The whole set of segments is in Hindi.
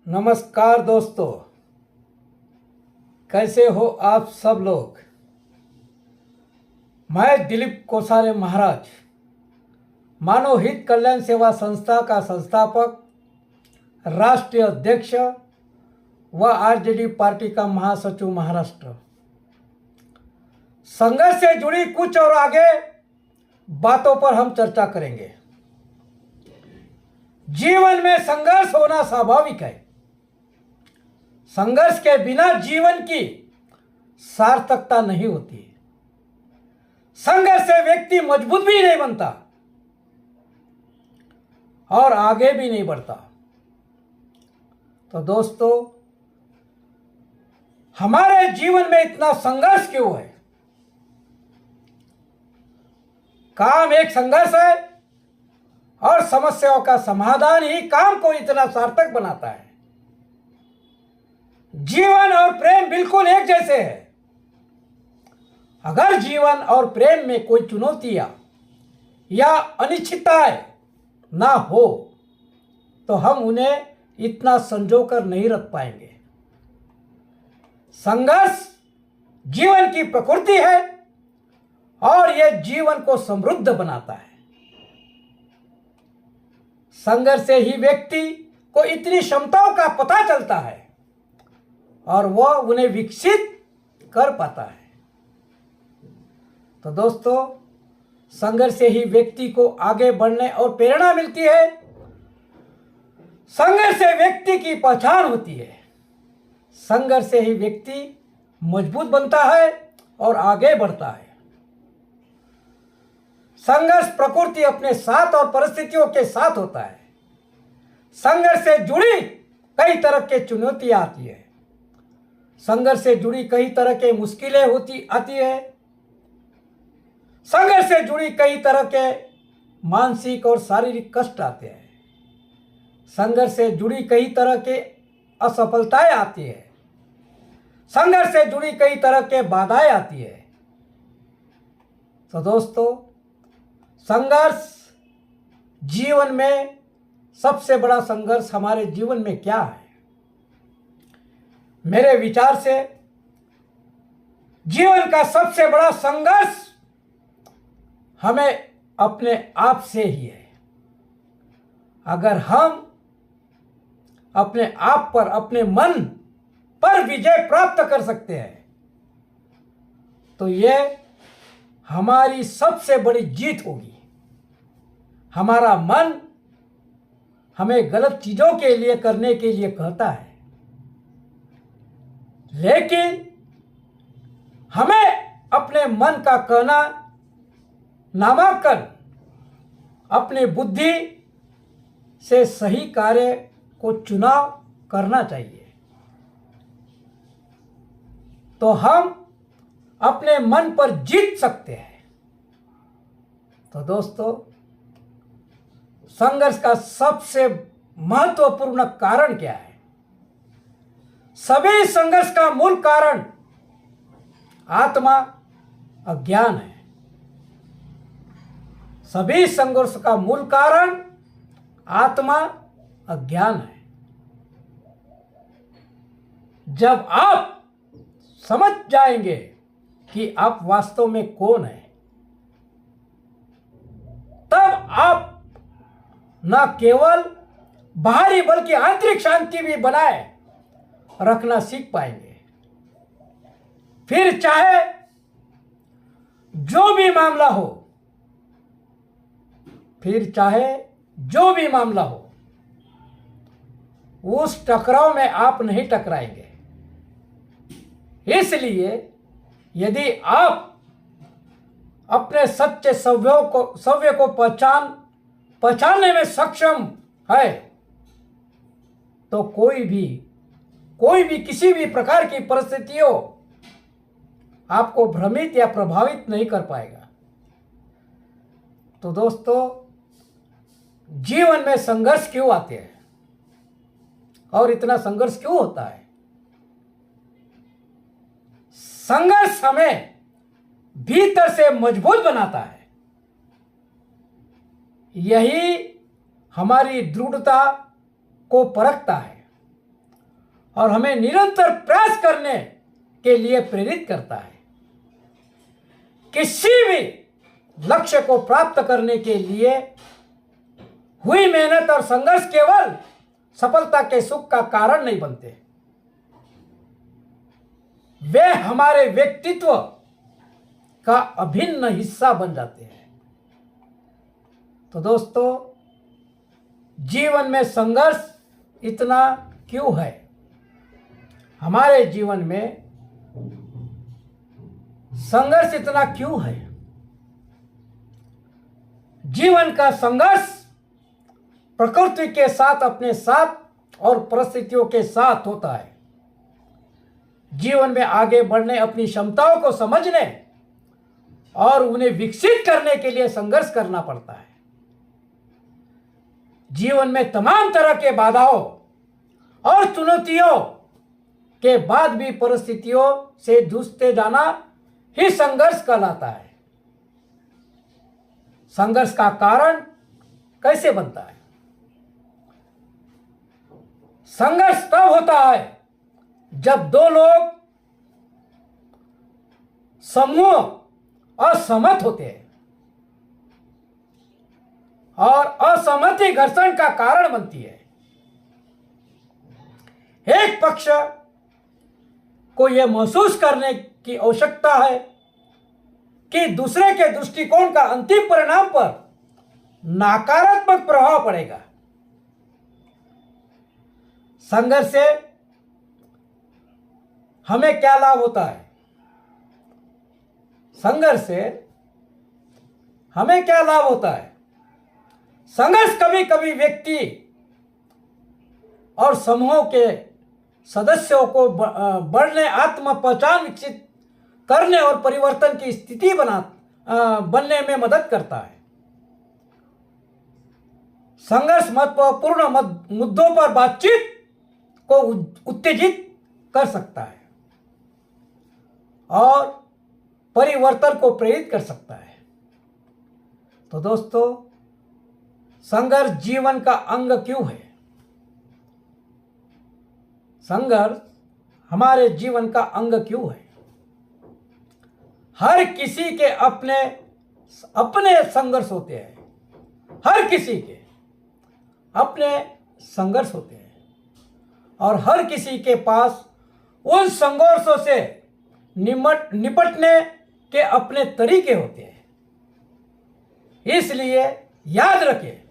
नमस्कार दोस्तों, कैसे हो आप सब लोग। मैं दिलीप कोसारे महाराज, मानव हित कल्याण सेवा संस्था का संस्थापक, राष्ट्रीय अध्यक्ष व आरजेडी पार्टी का महासचिव महाराष्ट्र। संघर्ष से जुड़ी कुछ और आगे बातों पर हम चर्चा करेंगे। जीवन में संघर्ष होना स्वाभाविक है। संघर्ष के बिना जीवन की सार्थकता नहीं होती। संघर्ष से व्यक्ति मजबूत भी नहीं बनता और आगे भी नहीं बढ़ता। तो दोस्तों, हमारे जीवन में इतना संघर्ष क्यों है? काम एक संघर्ष है और समस्याओं का समाधान ही काम को इतना सार्थक बनाता है। जीवन और प्रेम बिल्कुल एक जैसे हैं। अगर जीवन और प्रेम में कोई चुनौतियां या अनिश्चितताएं ना हो तो हम उन्हें इतना संजोकर नहीं रख पाएंगे। संघर्ष जीवन की प्रकृति है और यह जीवन को समृद्ध बनाता है। संघर्ष से ही व्यक्ति को इतनी क्षमताओं का पता चलता है और वह उन्हें विकसित कर पाता है। तो दोस्तों, संघर्ष से ही व्यक्ति को आगे बढ़ने और प्रेरणा मिलती है। संघर्ष से व्यक्ति की पहचान होती है। संघर्ष से ही व्यक्ति मजबूत बनता है और आगे बढ़ता है। संघर्ष प्रकृति अपने साथ और परिस्थितियों के साथ होता है। संघर्ष से जुड़ी कई तरह की चुनौतियां आती है। संघर्ष से जुड़ी कई तरह के मुश्किलें आती है। संघर्ष से जुड़ी कई तरह के मानसिक और शारीरिक कष्ट आते हैं। संघर्ष से जुड़ी कई तरह के असफलताएं आती है। संघर्ष से जुड़ी कई तरह के बाधाएं आती है। तो दोस्तों, संघर्ष जीवन में सबसे बड़ा संघर्ष हमारे जीवन में क्या है? मेरे विचार से जीवन का सबसे बड़ा संघर्ष हमें अपने आप से ही है। अगर हम अपने आप पर, अपने मन पर विजय प्राप्त कर सकते हैं तो यह हमारी सबसे बड़ी जीत होगी। हमारा मन हमें गलत चीजों के लिए करने के लिए कहता है, लेकिन हमें अपने मन का कहना नामांकन अपनी बुद्धि से सही कार्य को चुनाव करना चाहिए। तो हम अपने मन पर जीत सकते हैं। तो दोस्तों, संघर्ष का सबसे महत्वपूर्ण कारण क्या है? सभी संघर्ष का मूल कारण आत्मा अज्ञान है। सभी संघर्ष का मूल कारण आत्मा अज्ञान है। जब आप समझ जाएंगे कि आप वास्तव में कौन हैं, तब आप न केवल बाहरी बल्कि आंतरिक शांति भी बनाए रखना सीख पाएंगे। फिर चाहे जो भी मामला हो, उस टकराव में आप नहीं टकराएंगे। इसलिए यदि आप अपने सच्चे सव्य को पहचानने में सक्षम है तो कोई भी किसी भी प्रकार की परिस्थितियों आपको भ्रमित या प्रभावित नहीं कर पाएगा। तो दोस्तों, जीवन में संघर्ष क्यों आते हैं और इतना संघर्ष क्यों होता है? संघर्ष हमें भीतर से मजबूत बनाता है। यही हमारी दृढ़ता को परखता है। और हमें निरंतर प्रयास करने के लिए प्रेरित करता है। किसी भी लक्ष्य को प्राप्त करने के लिए हुई मेहनत और संघर्ष केवल सफलता के सुख का कारण नहीं बनते, वे हमारे व्यक्तित्व का अभिन्न हिस्सा बन जाते हैं। तो दोस्तों, जीवन में संघर्ष इतना क्यों है? हमारे जीवन में संघर्ष इतना क्यों है? जीवन का संघर्ष प्रकृति के साथ, अपने साथ और परिस्थितियों के साथ होता है। जीवन में आगे बढ़ने, अपनी क्षमताओं को समझने और उन्हें विकसित करने के लिए संघर्ष करना पड़ता है। जीवन में तमाम तरह के बाधाओं और चुनौतियों के बाद भी परिस्थितियों से जूझते जाना ही संघर्ष कहलाता है। संघर्ष का कारण कैसे बनता है? संघर्ष तब होता है जब दो लोग समूह असहमत होते हैं और असहमति घर्षण का कारण बनती है। एक पक्ष को यह महसूस करने की आवश्यकता है कि दूसरे के दृष्टिकोण का अंतिम परिणाम पर नकारात्मक प्रभाव पड़ेगा। संघर्ष से हमें क्या लाभ होता है? संघर्ष से हमें क्या लाभ होता है? संघर्ष कभी कभी व्यक्ति और समूह के सदस्यों को बढ़ने, आत्म पहचान विकसित करने और परिवर्तन की स्थिति बनने में मदद करता है। संघर्ष महत्वपूर्ण मुद्दों पर बातचीत को उत्तेजित कर सकता है और परिवर्तन को प्रेरित कर सकता है। तो दोस्तों, संघर्ष जीवन का अंग क्यों है? संघर्ष हमारे जीवन का अंग क्यों है? हर किसी के अपने अपने संघर्ष होते हैं। हर किसी के अपने संघर्ष होते हैं और हर किसी के पास उन संघर्षों से निपटने के अपने तरीके होते हैं। इसलिए याद रखें,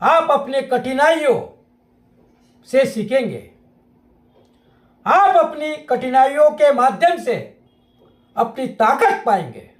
आप अपने कठिनाइयों से सीखेंगे। आप अपनी कठिनाइयों के माध्यम से अपनी ताकत पाएंगे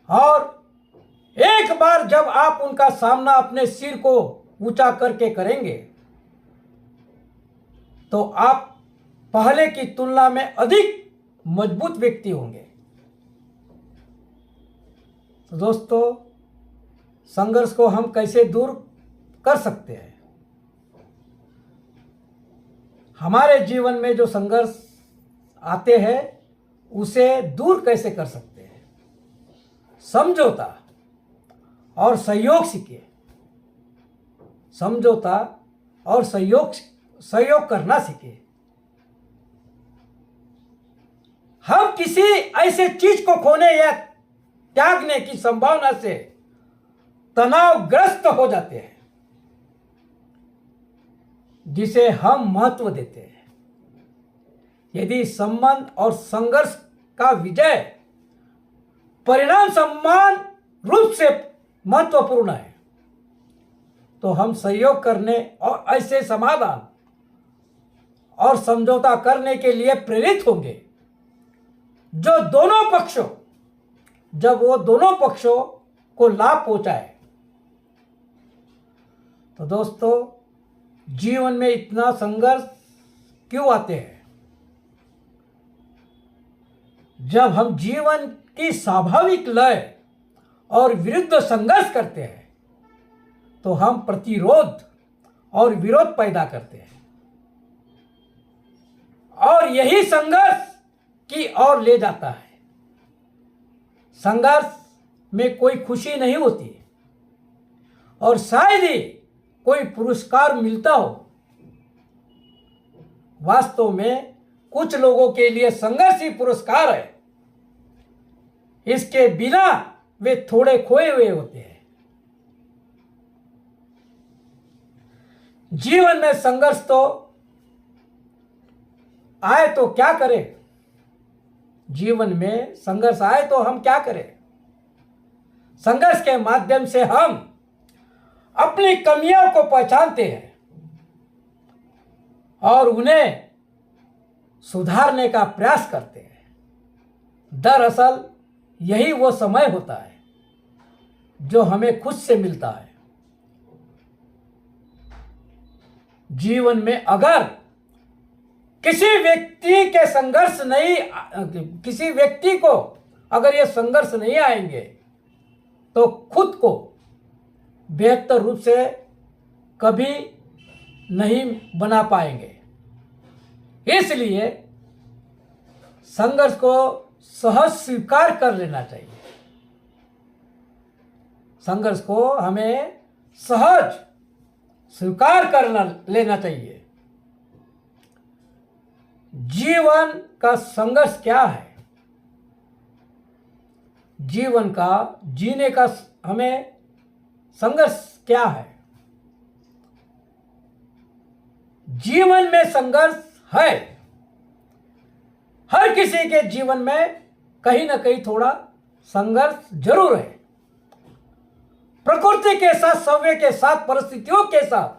और एक बार जब आप उनका सामना अपने सिर को ऊंचा करके करेंगे तो आप पहले की तुलना में अधिक मजबूत व्यक्ति होंगे। तो दोस्तों, संघर्ष को हम कैसे दूर कर सकते हैं? हमारे जीवन में जो संघर्ष आते हैं उसे दूर कैसे कर सकते हैं? समझौता और सहयोग सीखिए। समझौता और सहयोग करना सीखिए। हम किसी ऐसे चीज को खोने या त्यागने की संभावना से तनावग्रस्त हो जाते हैं जिसे हम महत्व देते हैं। यदि संबंध और संघर्ष का विजय परिणाम समान रूप से महत्वपूर्ण है तो हम सहयोग करने और ऐसे समाधान और समझौता करने के लिए प्रेरित होंगे जब वो दोनों पक्षों को लाभ पहुंचाए। तो दोस्तों, जीवन में इतना संघर्ष क्यों आते हैं? जब हम जीवन की स्वाभाविक लय और विरुद्ध संघर्ष करते हैं तो हम प्रतिरोध और विरोध पैदा करते हैं और यही संघर्ष की ओर ले जाता है। संघर्ष में कोई खुशी नहीं होती और शायद ही कोई पुरस्कार मिलता हो। वास्तव में कुछ लोगों के लिए संघर्ष ही पुरस्कार है। इसके बिना वे थोड़े खोए हुए होते हैं। जीवन में संघर्ष तो आए तो क्या करें? जीवन में संघर्ष आए तो हम क्या करें? संघर्ष के माध्यम से हम अपनी कमियों को पहचानते हैं और उन्हें सुधारने का प्रयास करते हैं। दरअसल यही वो समय होता है जो हमें खुद से मिलता है। जीवन में अगर किसी व्यक्ति को अगर ये संघर्ष नहीं आएंगे तो खुद को बेहतर रूप से कभी नहीं बना पाएंगे। इसलिए संघर्ष को सहज स्वीकार कर लेना चाहिए। संघर्ष को हमें सहज स्वीकार कर लेना चाहिए। जीवन का संघर्ष क्या है? जीवन का जीने का हमें संघर्ष क्या है? जीवन में संघर्ष है। हर किसी के जीवन में कहीं ना कहीं थोड़ा संघर्ष जरूर है। प्रकृति के साथ, सव्य के साथ, परिस्थितियों के साथ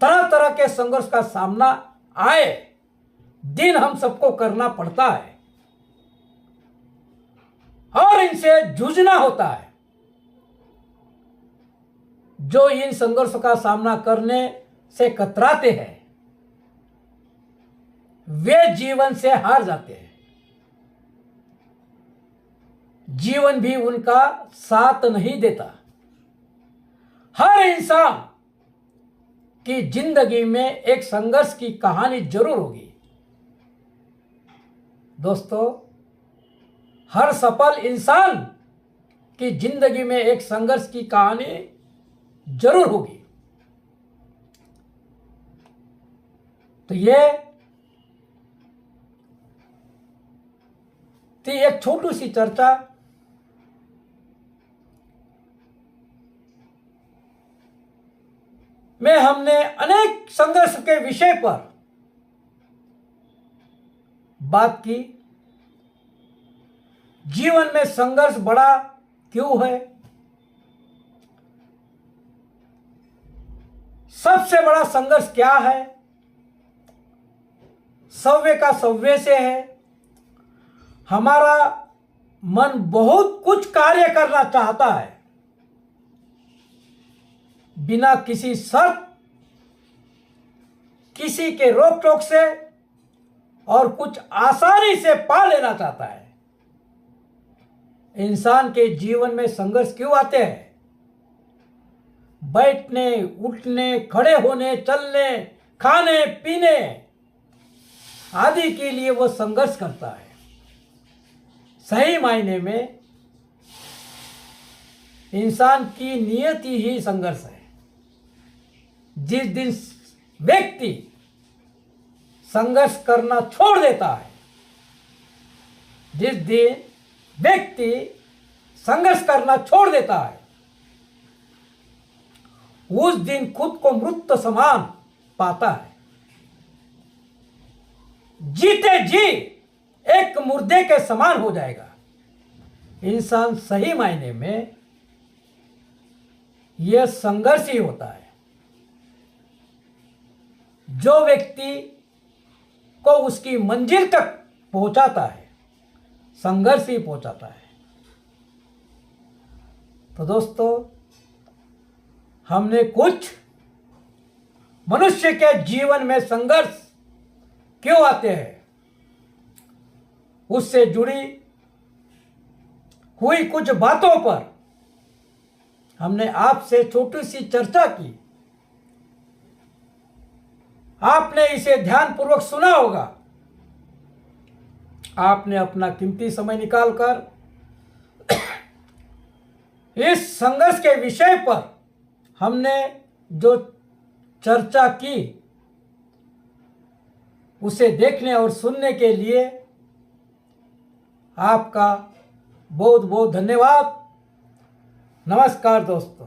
तरह तरह के संघर्ष का सामना आए दिन हम सबको करना पड़ता है और इनसे जूझना होता है। जो इन संघर्षों का सामना करने से कतराते हैं वे जीवन से हार जाते हैं। जीवन भी उनका साथ नहीं देता। हर इंसान की जिंदगी में एक संघर्ष की कहानी जरूर होगी। दोस्तों, हर सफल इंसान की जिंदगी में एक संघर्ष की कहानी जरूर होगी। तो ये थी एक छोटी सी चर्चा। में हमने अनेक संघर्ष के विषय पर बात की। जीवन में संघर्ष बड़ा क्यों है? सबसे बड़ा संघर्ष क्या है? सव्य का सव्य से है। हमारा मन बहुत कुछ कार्य करना चाहता है बिना किसी शर्त, किसी के रोक टोक से और कुछ आसानी से पा लेना चाहता है। इंसान के जीवन में संघर्ष क्यों आते हैं? बैठने, उठने, खड़े होने, चलने, खाने, पीने आदि के लिए वो संघर्ष करता है। सही मायने में इंसान की नियति ही संघर्ष है। जिस दिन व्यक्ति संघर्ष करना छोड़ देता है, जिस दिन व्यक्ति संघर्ष करना छोड़ देता है, उस दिन खुद को मृत समान पाता है। जीते जी एक मुर्दे के समान हो जाएगा। इंसान सही मायने में यह संघर्ष ही होता है। जो व्यक्ति को उसकी मंजिल तक पहुंचाता है, संघर्ष ही पहुंचाता है। तो दोस्तों, हमने कुछ मनुष्य के जीवन में संघर्ष क्यों आते हैं उससे जुड़ी हुई कुछ बातों पर हमने आपसे छोटी सी चर्चा की। आपने इसे ध्यानपूर्वक सुना होगा। आपने अपना कीमती समय निकालकर इस संघर्ष के विषय पर हमने जो चर्चा की उसे देखने और सुनने के लिए आपका बहुत बहुत धन्यवाद। नमस्कार दोस्तों।